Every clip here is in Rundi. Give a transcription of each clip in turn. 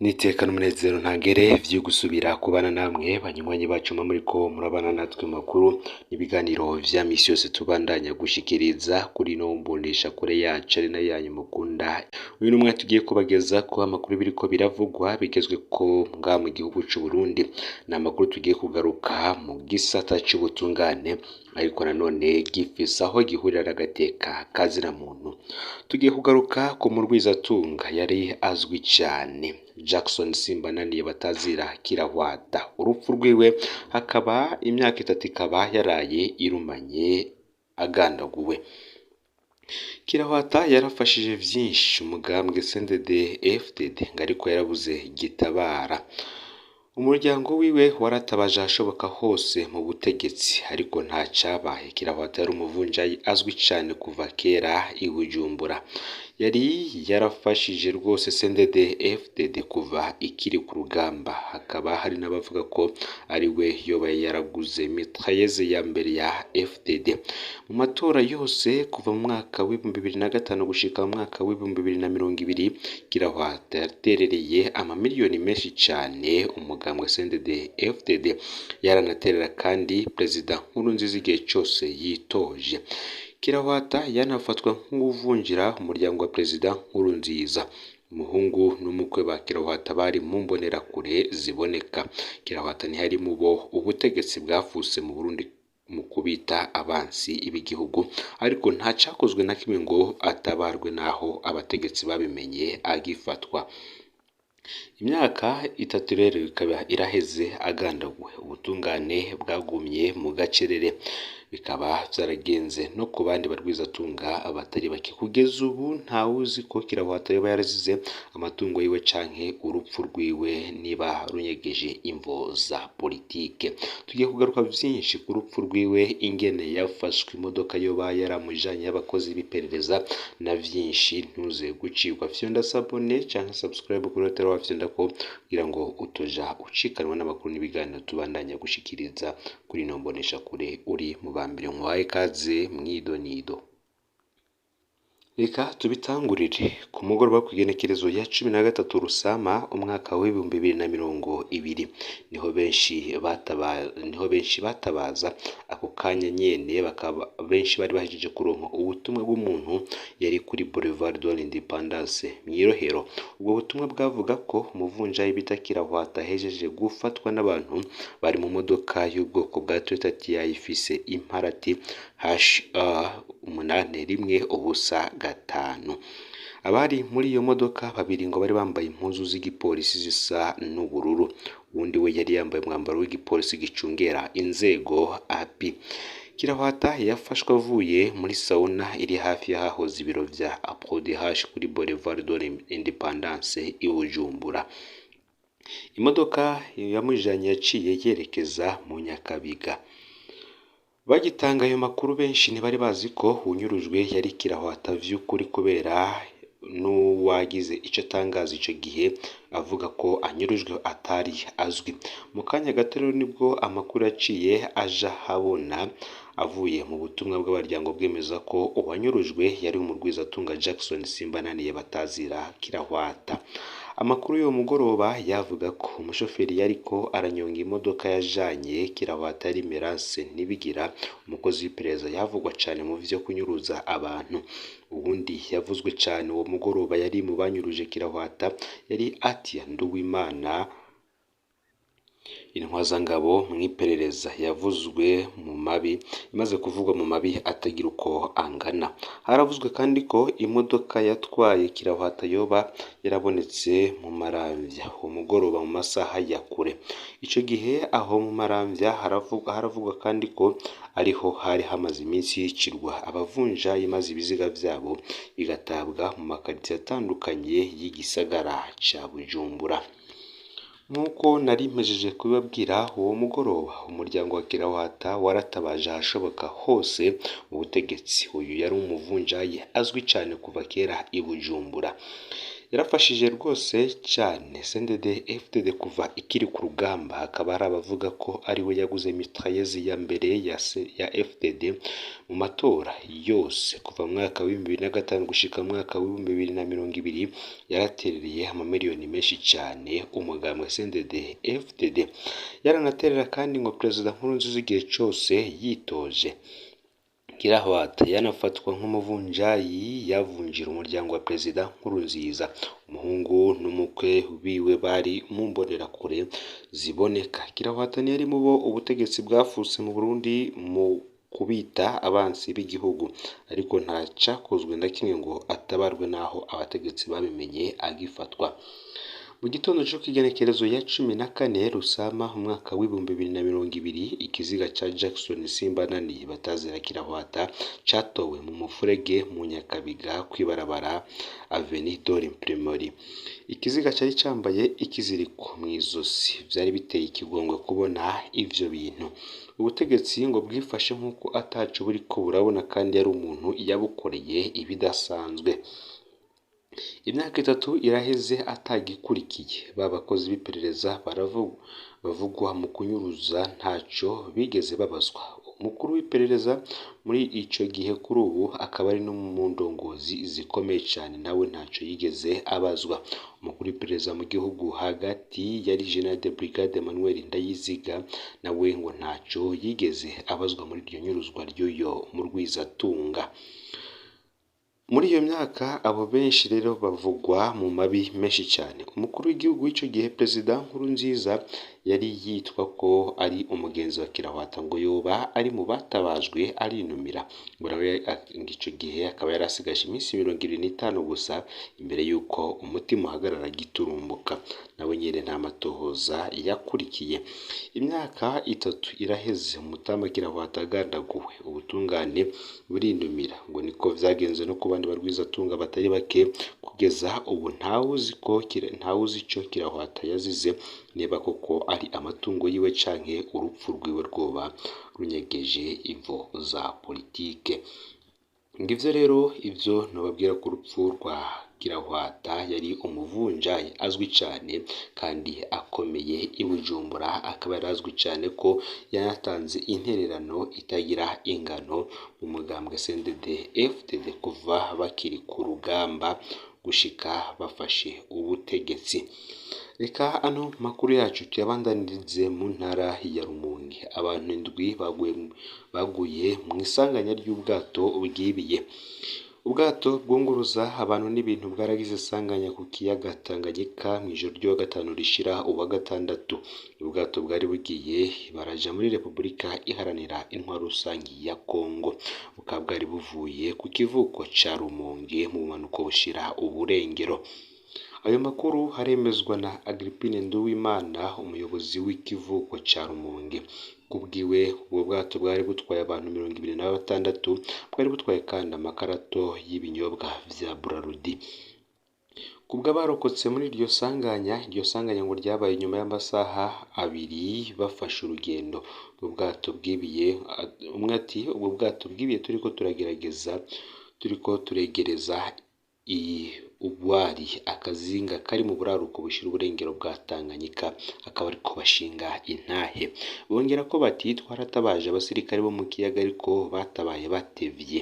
Niteka n'umunezero ntangere vyo gusubira kubana namwe banywanyi bacu muriko murabana natwe makuru n'ibiganiro vya misi yose tubandanya gushikiriza kuri no mbonesha kure yacu ari na yanyu mukunda. Uyu numwe tugiye kubageza ko amakuru biriko biravugwa bigezwe ko nga mu gihugu c'u Burundi. Na makuru tugiye kugaruka mu gisata c'ubutungane ariko nanone gifise aho gihurira n'agateka kazira muntu. Tugiye kugaruka ku murwizatunga yari azwi cane Jackson Simbananiye batazira Kirahwata. Urupfu rwiwe hakaba imyaka 3 ikaba yaraye irumanye agandaguwe. Kirahwata yarafashije vyinshi umugambwe CNDD-FDD ariko yarabuze gitabara. Umuryango wiwe waratabaje ashoboka hose mu butegetsi ariko nta cabaye. Kirahwata yari umuvunjayi azwi cane kuva kera i Bujumbura. Yari yarafashije rwose CNDD-FDD kuva ikiri ku rugamba. Hakaba hari n'abavuga ko ari we yoba yaraguze mitrailleze ya mbere ya FDD. Mu matora yose kuva mu mwaka w'2005 gushika mu mwaka w'2020 Kirahwata yaterereye amamiliyoni menshi cane umugambwe CNDD-FDD. Yaranaterera kandi Perezida Nkurunziza igihe cose yitoje. Kirahwata yanafatwa nk'uvunjira umuryango wa Perezida Nkurunziza. Umuhungu n'umukwe ba Kirahwata bari mu mbonerakure ziboneka. Kirahwata ntiyari mu bo ubutegetsi bwafuse mu Burundi mu kubita abansi ibigihugu ariko nta cakozwe na kimwe ngo atabarwe naho abategetsi babimenye agifatwa. Imyaka 3 rero ikaba iraheze agandaguwe. Ubutungane bwagumye mu gacerere bikaba vyaragenze no ku bandi barwizatunga abatari bake. Kugeza ubu ntawuzi ko Kirahwata yoba yarazize amatungo yiwe canke urupfu rwiwe niba runyegeje imvo za politike. Tugiye kugaruka vyinshi ku rupfu rwiwe, ingene yafashwe, imodoka yoba yaramujanye y'abakozi b'iperereza na vyinshi. Ntuze gucirwa fyonda sabone canke subscribe kuri hoteli wa fyonda ko kugira ngo utoja ucikanwa n'amakuru n'ibiganiro tubandanya gushikiriza kuri no mbonesha kure uri mu bambere nkwaye kaze mwidonido. Reka tubitangurire ku mugoroba kw'igenekerezo ya 13 Rusama umwaka wa 2020 niho benshi batabaza ako kanya nyene. Bakaba benshi bari bahejeje kuronka ubutumwa bw'umuntu yari kuri Boulevard de l'Independance Mwirohero. Ubwo butumwa bwavuga ko umuvunjayi bita Kirahwata hejeje gufatwa n'abantu bari mu modoka y'ubwoko bwa Toyota Tiago ifise imparati H8115. Abari muri iyo modoka babiri ngo bari bambaye impuzu z'igipolisi zisa n'ubururu. Uwundi we yari yambaye umwambaro w'igipolisi gicungera inzego AP. Kirahwata yafashwe avuye muri sauna iri hafi y'ahahoze ibiro vya APRODH kuri Boulevard de l'Independance i Bujumbura. Imodoka yamujanye yaciye yerekeza mu Nyakabiga. Bagitanga ayo makuru benshi ntibari bazi ko unyurujwe yari Kirahwata vy'ukuri kubera n'uwagize ico tangazo ico gihe avuga ko anyurujwe atari azwi. Mu kanya gato nibwo amakuru yaciye aja habona avuye mu butumwa bw'abaryango bwemeza ko uwanyurujwe yari umurwizatunga Jackson Simbananiye batazira Kirahwata. Amakuru yo mugoroba yavuga ko umushoferi yariko aranyonga imodoka yajanye Kirahwata ari Merance Nibigira, umukozi w'iperereza yavugwa cane mu vyo kunyuruza abantu. Ubundi yavuzwe cane uwo mugoroba yari mu banyuruje Kirahwata yari Atia Nduwimana, intwazangabo mw'iperereza yavuzwe mu mabi, imaze kuvugwa mu mabi atagira uko angana. Haravuzwe kandi ko imodoka yatwaye Kirahwata yoba yarabonetse mu Maramvya uwo mugoroba mu masaha ya kure. Ico gihe aho mu Maramvya haravugwa kandi ko ariho hari hamaze iminsi yicirwa abavunjayi maze ibiziga vyabo bigatabwa mu makaritiye atandukanye y'igisagara ca Bujumbura. Nkuko nari mpejeje kubabwira uwo mugoroba umuryango wa Kirahwata waratabaje ahashoboka hose mu butegetsi. Uyu yari umuvunjayi azwi cane kuva kera i Bujumbura. yarafashije rwose cyane CNDD FDD kuva ikiri ku rugamba. Hakaba hari abavuga ko ari we yaguze mitrailleuse ya mbere ya FDD mu matora yose kuva mu mwaka wa 2005 gushika mu mwaka wa 2020. Yaraterereye amamiliyoni menshi cyane umugambwe CNDD FDD. Yaranaterera kandi ngo Perezida Nkurunziza igihe cyose yitoje. Kirahwata yanafatwa nk'umuvunjayi yavunjira umuryango wa Perezida Nkurunziza. Umuhungu n'umukwe biwe bari mu mbonerakure ziboneka. Kirahwata ni yari mu bo ubutegetsi bwafuse mu Burundi mu kubita abansi b'igihugu, ariko nta cyakozwe na kimwe ngo atabarwe naho abategetsi babimenye agifatwa. Mu gitondo cyo kigenekerezo ya 14 Rusama umwaka wa 2020, ikiziga ca Jackson Simbanani batazira Kirahwata catowe mu mufurege mu Nyakabiga kwibarabara Avenue de l'Imprimerie. Ikiziga cyari cyambaye ikiziriko mu izosi. Byari biteye ikigongwe kubona ivyo bintu. Ubutegetsi ngo bwifashe nk'uko atacu buri ko burabona, kandi yari umuntu yabukoreye ibidasanzwe. Imyaka 3 iraheze atagikurikiye. Babakozi b'iperereza bavugwa mu kunyuruza ntacyo bigeze babazwa. Umukuru w'iperereza muri ico gihe kuri ubu akaba ari no mu ndongozi zikomeye cyane, nawe ntacyo yigeze abazwa. Umukuru w'iperereza mu gihugu hagati yari General de Brigade Emmanuel Ndayiziga, nawe ngo ntacyo yigeze abazwa muri iryo nyuruzwa ry'uyo mu Rwizatunga. Muri iyo myaka abo benshi rero bavugwa mu mabi menshi cyane. Umukuru w'igihugu w'icyo gihe Perezida Nkurunziza yari yitwa ko ari umugenzi wa Kirahwata, ngo yoba ari mu batabajwe arinumira. Icyo gihe akaba yarasigaje iminsi 25 gusa imbere y'uko umutima uhagarara giturumbuka. Nawe nyine nta matohoza yakurikiye. Imyaka 3 iraheze umutama Kirahwata agandaguwe. Ubutungane burindumira, ngo niko vyagenze no kubandi barwizatunga batari bake. Kugeza ubu ntawuzi icyo Kirahwata yazize, niba koko ari amatungo yiwe canke urupfu rwiwe rwoba runyegeje imvo za politike. Ngivyo rero ivyo nababwira ku rupfu rwa Kirahwata. Yari umuvunjayi azwi cyane kandi akomeye i Bujumbura. Akaba yarazwi cyane ko yanatanze intererano itagira ingano mu mugambwe CNDD FDD kuva bakiri ku rugamba gushika bafashe ubutegetsi. Reka ano makuru yacu tuyabandanirize mu ntara ya Rumonge. Abantu 7 baguye mu isanganya ry'ubwato bwibiye. Ubwato bwunguruza abantu n'ibintu bwaragize isanganya ku kiyaga Tanganyika mu ijoro ryo gatanu rishira uwa gatandatu. Ubwato bwari bugiye baraja muri Repubulika Iharanira Intwaro Rusangi ya Kongo. Bukaba bwari buvuye ku kivuko ca Rumonge mu bumanuko bushira uburengero. Ayo makuru haremezwa na Agrippine Nduwimana, umuyobozi w'ikivuko ca Rumonge. Kubwiwe ubwo bwato bwari butwaye abantu 26, bwari butwaye kandi amakarato y'ibinyobwa vya Brarudi. Kubwa barokotse muri iryo sanganya ngo ryabaye nyuma y'amasaha 2 bafashe urugendo. Ubwato bwibiye, umwe ati ubwo bwato bwibiye turiko turegereza ubwari akazinga kari mu buraruko bushira uburengero bwa Tanganyika, akaba ariko bashinga intahe. Bongera ko bati twaratabaje abasirikare bo mu kiyaga, ariko batabaye batevye.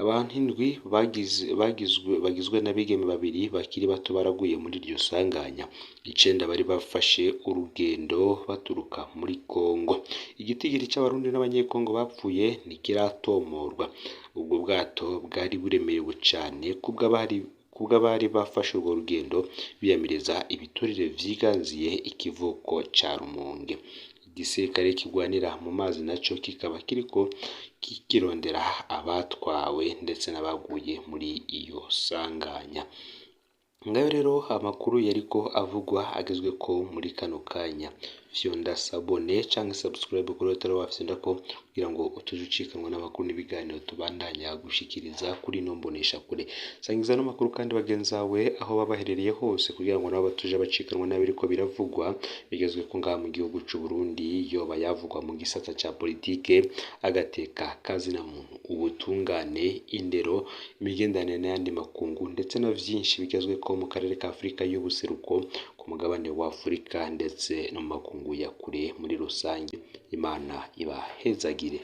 Abantu 7 bagizwe n'abigeme 2 bakiri bato baraguye muri iryo sanganya. 9 bari bafashe urugendo baturuka muri Kongo. Igitigiri cy'abarundi n'abanyekongo bapfuye ntikiratomorwa. Ubwo bwato bwari buremerewe cyane kubwa bari bafashe urwo rugendo biyamiriza ibiturire vyiganziye ikivuko ca Rumonge. Igisirikare kigwanira mu mazi naco kikaba kiriko kikirondera abatwawe ndetse n'abaguye muri iyo sanganya. Ngayo rero amakuru yariko avugwa agezwe ko muri kano kanya. fyonda sabone canke subscribe kuri utari wafyonda ko kugira ngo utuje ucikanwa n'amakuru n'ibiganiro tubandanya gushikiriza kuri no mbonesha kure. Sangiza no makuru kandi bagenzawe aho babaherereye hose kugira ngo nabo batuje bacikanwa n'abiriko biravugwa bigezwe ko ngaha mu gihugu c'u Burundi yoba yavugwa mu gisata ca politike, agateka kazina muntu, ubutungane, indero, imigendanire n'ayandi makungu ndetse no vyinshi bigezwe ko mu karere ka Afrika y'ubuseruko, ku mugabane wa Afrika ndetse no mu makungu ya kure muri rusange. Imana ibahezagire.